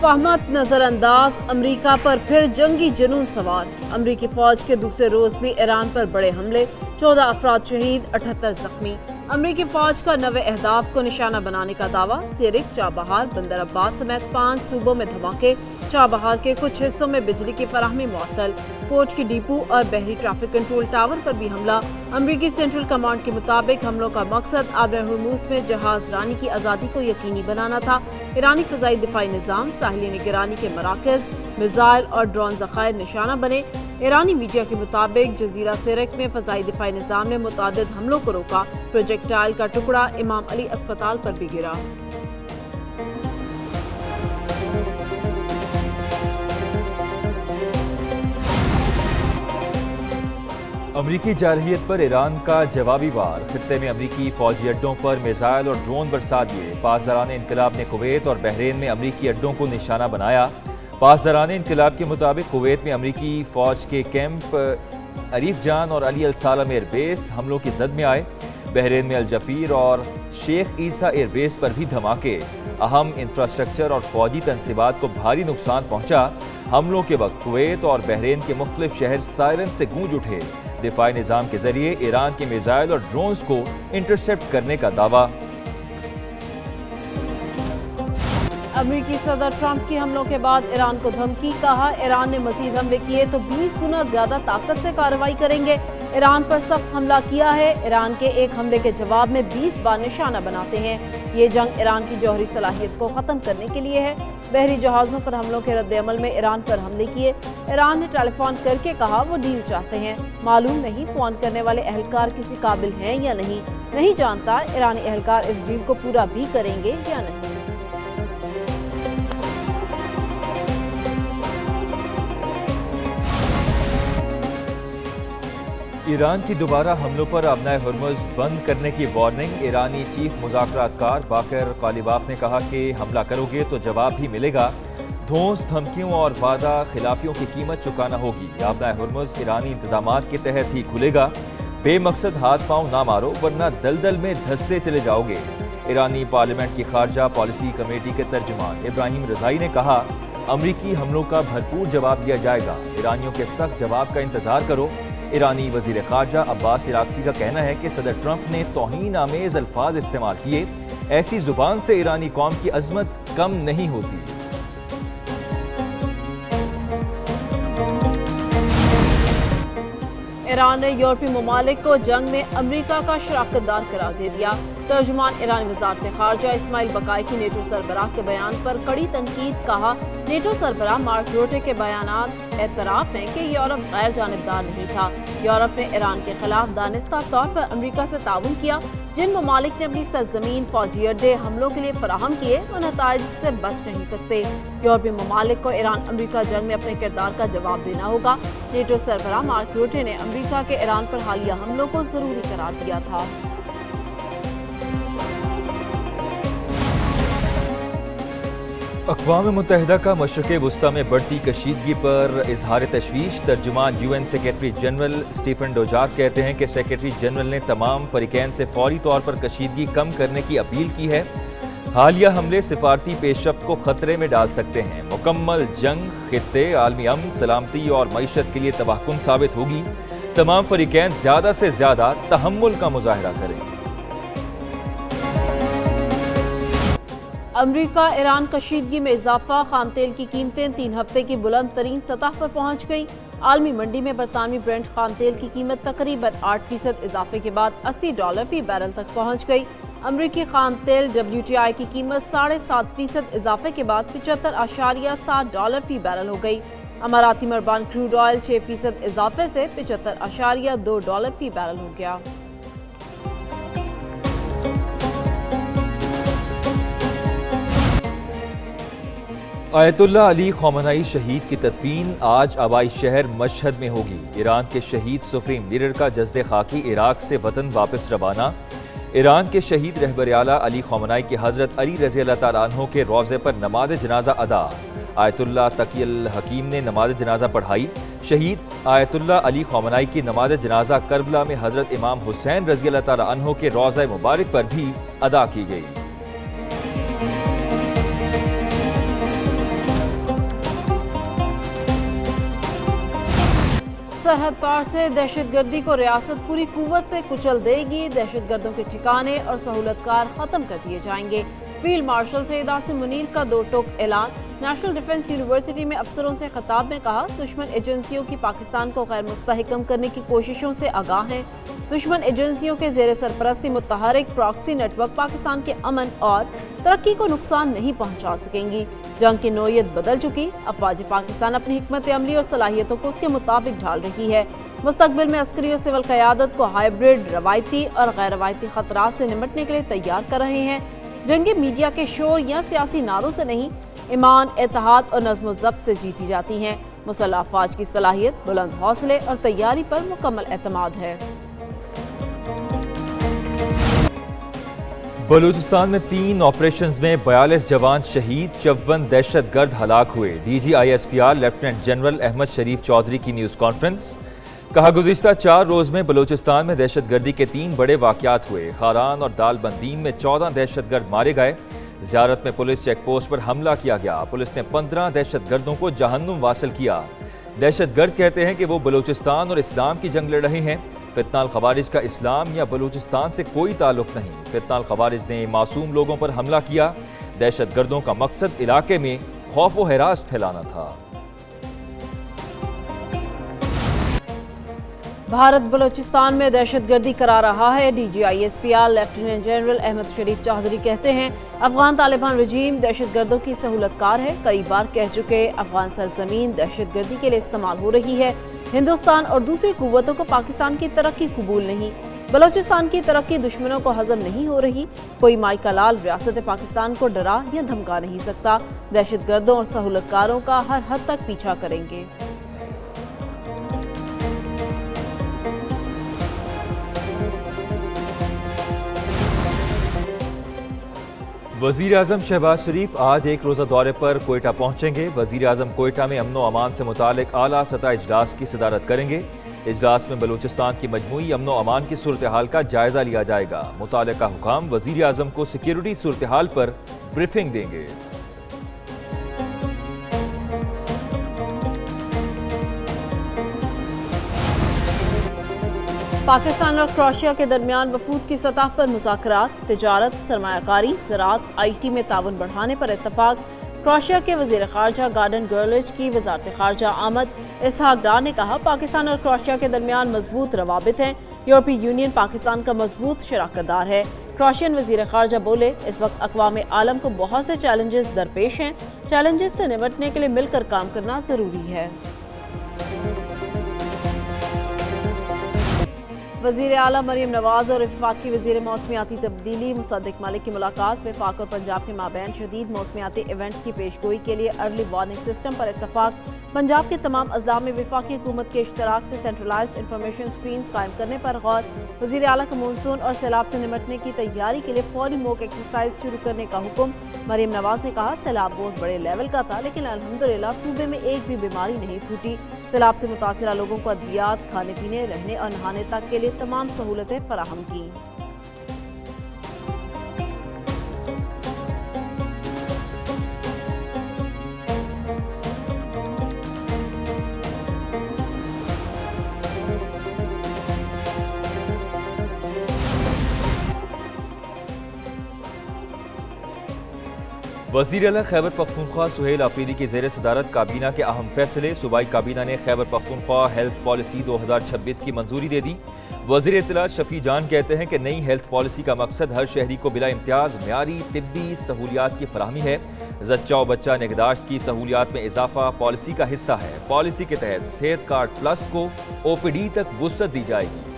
मफाहमत नजर अंदाज, अमरीका पर फिर जंगी जुनून सवार। अमरीकी फौज के दूसरे रोज भी ईरान पर बड़े हमले, 14 अफराद शहीद, 78 जख्मी। अमरीकी फौज का नवे अहदाफ को निशाना बनाने का दावा। सिरिक, चाबहार, बंदर अब्बास समेत 5 सूबों में धमाके। चाबहार के कुछ हिस्सों में बिजली की फराहमी मुअत्तल। पोर्ट की डिपो और बहरी ट्रैफिक कंट्रोल टावर पर भी हमला। अमरीकी सेंट्रल कमांड के मुताबिक हमलों का मकसद आबे हुर्मुज़ में जहाज रानी की आज़ादी को यकीनी बनाना था। ईरानी फ़ज़ाई दिफाई निज़ाम, साहिली निगरानी के मराकज़, मिज़ाइल और ड्रोन ज़खायर निशाना बने। ईरानी मीडिया के मुताबिक जजीरा सिरक में फ़ज़ाई दिफाई निज़ाम ने मुतअद्दिद हमलों को रोका। प्रोजेक्टाइल का टुकड़ा इमाम अली अस्पताल पर भी गिरा। अमरीकी जारहियत पर ईरान का जवाबी वार। खित्ते में अमरीकी फौजी अड्डों पर मिसाइल और ड्रोन बरसा दिए। पासदारान इनकलाब ने कुवैत और बहरीन में अमरीकी अड्डों को निशाना बनाया। पासदारान इनकलाब के मुताबिक कुवैत में अमरीकी फौज के कैंप अरीफ जान और अली अल सालम एयरबेस हमलों की जद में आए। बहरीन में अल जफीर और शेख ईसा एयरबेस पर भी धमाके। अहम इंफ्रास्ट्रक्चर और फौजी तनसीबात को भारी नुकसान पहुंचा। हमलों के वक्त कुवैत और बहरीन के मुख्तलिफ शहर सायरन से गूंज उठे। दिफाई निज़ाम के जरिए ईरान के मिसाइल और ड्रोन्स को इंटरसेप्ट करने का दावा। अमरीकी सदर ट्रंप की हमलों के बाद ईरान को धमकी। कहा, ईरान ने मजीद हमले किए तो 20 गुना ज्यादा ताकत से कार्रवाई करेंगे। ईरान पर सख्त हमला किया है। ईरान के एक हमले के जवाब में 20 बार निशाना बनाते हैं। ये जंग ईरान की जौहरी सलाहियत को ख़त्म करने के लिए है। बहरी जहाज़ों पर हमलों के रद्द-ए-अमल में ईरान पर हमले किए। ईरान ने टेलीफोन करके कहा वो डील चाहते हैं। मालूम नहीं फ़ोन करने वाले अहलकार किसी काबिल हैं या नहीं जानता ईरानी अहलकार इस डील को पूरा भी करेंगे या नहीं। ईरान की दोबारा हमलों पर अबनाए हुर्मुज़ बंद करने की वार्निंग। ईरानी चीफ मुज़ाकरातकार बाकर कालिबाफ ने कहा कि हमला करोगे तो जवाब भी मिलेगा। धौंस, धमकियों और वादा खिलाफियों की कीमत चुकाना होगी। अबनाए हुर्मुज़ ईरानी इंतजामात के तहत ही खुलेगा। बेमकसद हाथ पांव ना मारो वरना दलदल में धंसते चले जाओगे। ईरानी पार्लियामेंट की खारजा पॉलिसी कमेटी के तर्जुमान इब्राहिम रज़ाई ने कहा, अमरीकी हमलों का भरपूर जवाब दिया जाएगा। ईरानियों के सख्त जवाब का इंतजार करो। ईरानी वज़ीर ख़ारजा अब्बास इराक़ची का कहना है कि सदर ट्रंप ने तौहीन आमेज़ अल्फाज इस्तेमाल किए। ऐसी ज़ुबान से ईरानी कौम की अज़मत कम नहीं होती। ईरान ने यूरोपीय ममालिक को जंग में अमरीका का शराकतदार करार दे दिया। तर्जुमान ईरानी वज़ारत ख़ारजा इस्माइल बकाई की नेटो सरबराह के बयान पर कड़ी तनकीद। कहा, नेटो सरबराह मार्क रूटे के बयानात एतराफ़ हैं कि यूरोप गैर जानिबदार नहीं था। यूरोप ने ईरान के खिलाफ दानिस्ता तौर पर अमरीका से ताउन किया। जिन ममालिक ने अपनी सरजमीन फौजी अड्डे हमलों के लिए फराहम किए वो नताइज से बच नहीं सकते। यूरोपीय ममालिक को ईरान अमरीका जंग में अपने किरदार का जवाब देना होगा। नेटो सरबराह मार्क रूटे ने अमरीका के ईरान पर हालिया हमलों को जरूरी करार दिया था। अक़वाम मुत्तहिदा का मशरिक़ वुस्ता में बढ़ती कशीदगी पर इजहार तशवीश। तर्जुमान UN सेक्रेटरी जनरल स्टीफन डोजार्क कहते हैं कि सेक्रेटरी जनरल ने तमाम फरीक़ैन से फौरी तौर पर कशीदगी कम करने की अपील की है। हालिया हमले सिफारती पेशरफ्त को खतरे में डाल सकते हैं। मुकम्मल जंग खित्ते, आलमी अमन, सलामती और मईशत के लिए तबाहकुन साबित होगी। तमाम फरीक़ैन ज़्यादा से ज़्यादा तहम्मुल का मुज़ाहरा करें। अमरीका ईरान कशीदगी में इजाफा। खाम तेल की कीमतें 3 हफ्ते की बुलंद तरीन सतह पर पहुंच गईं। आलमी मंडी में बरतानवी ब्रेंट खाम तेल की कीमत तकरीबन 8% इजाफे के बाद $80 फी बैरल तक पहुंच गई। अमरीकी खाम तेल WTI की कीमत 7.5% इजाफे के बाद $75.7 फी बैरल हो गई। अमाराती मरबान क्रूड ऑयल 6% इजाफे से $75.2 फी बैरल हो गया। आयतुल्लाह अली ख़ामेनी शहीद की तदफीन आज आबाई शहर मशहद में होगी। ईरान के शहीद सुप्रीम लीडर का जस्द खाकी इराक से वतन वापस रवाना। ईरान के शहीद रहबर आला अली ख़ामेनी की हज़रत अली रज़ी अल्लाह तआला अन्हु के रोज़े पर नमाज जनाजा अदा। आयतुल्लाह तक़ियुल हकीम ने नमाज जनाजा पढ़ाई। शहीद आयतुल्लाह अली ख़ामेनी की नमाज जनाजा करबला में हज़रत इमाम हुसैन रज़ी अल्लाह तआला अन्हु के रोज़ा मुबारक पर भी अदा की गई। सरहद पार से दहशतगर्दी को रियासत पूरी कुव्वत से कुचल देगी। दहशतगर्दों के ठिकाने और सहूलतकार खत्म कर दिए जाएंगे। फील्ड मार्शल सैयद आसिम मुनीर का दो टोक ऐलान। नेशनल डिफेंस यूनिवर्सिटी में अफसरों से खिताब में कहा, दुश्मन एजेंसियों की पाकिस्तान को गैर मुस्तहकम करने की कोशिशों से आगाह हैं। दुश्मन एजेंसियों के जेर सरपरस्ती मुतहरिक प्रॉक्सी नेटवर्क पाकिस्तान के अमन और तरक्की को नुकसान नहीं पहुंचा सकेंगी। जंग की नोयत बदल चुकी। अफवाज पाकिस्तान अपनी हिकमत अमली और सलाहियतों को उसके मुताबिक ढाल रही है। मुस्तकबिल में अस्करी और सिविल क़यादत को हाइब्रिड, रवायती और गैर रवायती खतरात से निपटने के लिए तैयार कर रहे हैं। जंगी मीडिया के शोर या सियासी नारों से नहीं, ईमान, इत्तेहाद और नज़्म व ज़ब्त से जीती जाती हैं। मुसल्लह अफवाज की सलाहियत, बुलंद हौसले और तैयारी पर मुकम्मल एतमाद है। बलूचिस्तान में 3 ऑपरेशंस में 42 जवान शहीद, 54 दहशतगर्द हलाक हुए। DGISPR लेफ्टिनेंट जनरल अहमद शरीफ चौधरी की न्यूज़ कॉन्फ्रेंस। कहा, गुज़िश्ता 4 रोज़ में बलूचिस्तान में दहशतगर्दी के 3 बड़े वाक़यात हुए। खारान और दालबंदीन में 14 दहशतगर्द मारे गए। ज़ियारत में पुलिस चेक पोस्ट पर हमला किया गया। पुलिस ने 15 दहशतगर्दों को जहन्नुम वासिल किया। दहशतगर्द कहते हैं कि वो बलूचिस्तान और इस्लाम की जंग लड़ रहे हैं। फितनाल खवारिज का इस्लाम या बलूचिस्तान से कोई ताल्लुक नहीं। फितनाल खवारिज ने मासूम लोगों पर हमला किया। दहशतगर्दों का मकसद इलाके में खौफ व हिरास फैलाना था। भारत बलूचिस्तान में दहशतगर्दी करा रहा है। DGISPR लेफ्टिनेंट जनरल अहमद शरीफ चौधरी कहते हैं, अफगान तालिबान रजीम दहशतगर्दों की सहूलतकार है। कई बार कह चुके, अफगान सरजमीन दहशतगर्दी के लिए इस्तेमाल हो रही है। हिंदुस्तान और दूसरी कुव्वतों को पाकिस्तान की तरक्की कबूल नहीं। बलूचिस्तान की तरक्की दुश्मनों को हजम नहीं हो रही। कोई माई का लाल रियासत पाकिस्तान को डरा या धमका नहीं सकता। दहशतगर्दों और सहूलतकारों का हर हद तक पीछा करेंगे। वज़ीर आज़म शहबाज शरीफ आज एक रोज़ा दौरे पर कोयटा पहुंचेंगे। वज़ीर आज़म कोयटा में अमन व अमान से मुतालिक आला सतह इजलास की सदारत करेंगे। इजलास में बलूचिस्तान की मजमूई अमन व अमान की सूरत हाल का जायज़ा लिया जाएगा। मुतालिका हुकाम वज़ीर आज़म को सिक्योरिटी सूरत हाल पर ब्रीफिंग देंगे। पाकिस्तान और क्रोएशिया के दरमियान वफूद की सतह पर मुज़ाकरात, तिजारत, सरमायाकारी, ज़राअत, IT में ताउन बढ़ाने पर इत्तफाक। क्रोएशिया के वज़ीर ख़ारजा गार्डन गर्लिच की वज़ारत ख़ारजा आमद इसहाक डार ने कहा, पाकिस्तान और क्रोएशिया के दरमियान मजबूत रवाबित हैं। यूरोपीय यूनियन पाकिस्तान का मजबूत शराकतदार है। क्रोएशियन वज़ीर ख़ारजा बोले, इस वक्त अक़वाम आलम को बहुत से चैलेंजेस दरपेश हैं। चैलेंजेस से निपटने के लिए मिलकर काम करना ज़रूरी है। वज़ीर आला मरीम नवाज और वफाकी वज़ीर मौसमियाती तब्दीली मुसद्दिक मलिक की मुलाकात। वफाक और पंजाब के माबैन शदीद मौसमियाती इवेंट्स की पेशगोई के लिए अर्ली वार्निंग सिस्टम पर इत्तफाक। पंजाब के तमाम अज़ला में वफाकी हुकूमत के इश्तराक से सेंट्रलाइज्ड इंफॉर्मेशन स्क्रीन्स कायम करने पर गौर। वज़ीर आला का मानसून और सैलाब से निपटने की तैयारी के लिए फौरी मॉक एक्सरसाइज शुरू करने का हुक्म। मरीम नवाज ने कहा, सैलाब बहुत बड़े लेवल का था, लेकिन अल्हम्दुलिल्लाह सूबे में एक भी बीमारी नहीं फूटी। सैलाब से मुतासिरा लोगों को अद्वियात, खाने पीने, रहने और नहाने तक के लिए तमाम सहूलतें फराहम की। वज़ीर आला खैबर पख्तूनख्वा सुहेल आफरीदी की ज़ेर सदारत काबीना के अहम फैसले। सूबाई काबीना ने खैबर पख्तूनख्वा हेल्थ पॉलिसी 2026 की मंजूरी दे दी। वज़ीर इत्तलात शफी जान कहते हैं कि नई हेल्थ पॉलिसी का मकसद हर शहरी को बिला इम्तियाज़ म्यारी तिब्बी सहूलियात की फराहमी है। ज़च्चा व बच्चा निगहदाश्त की सहूलियात में इजाफा पॉलिसी का हिस्सा है। पॉलिसी के तहत सेहत कार्ड प्लस को OPD तक वुसअत दी जाएगी।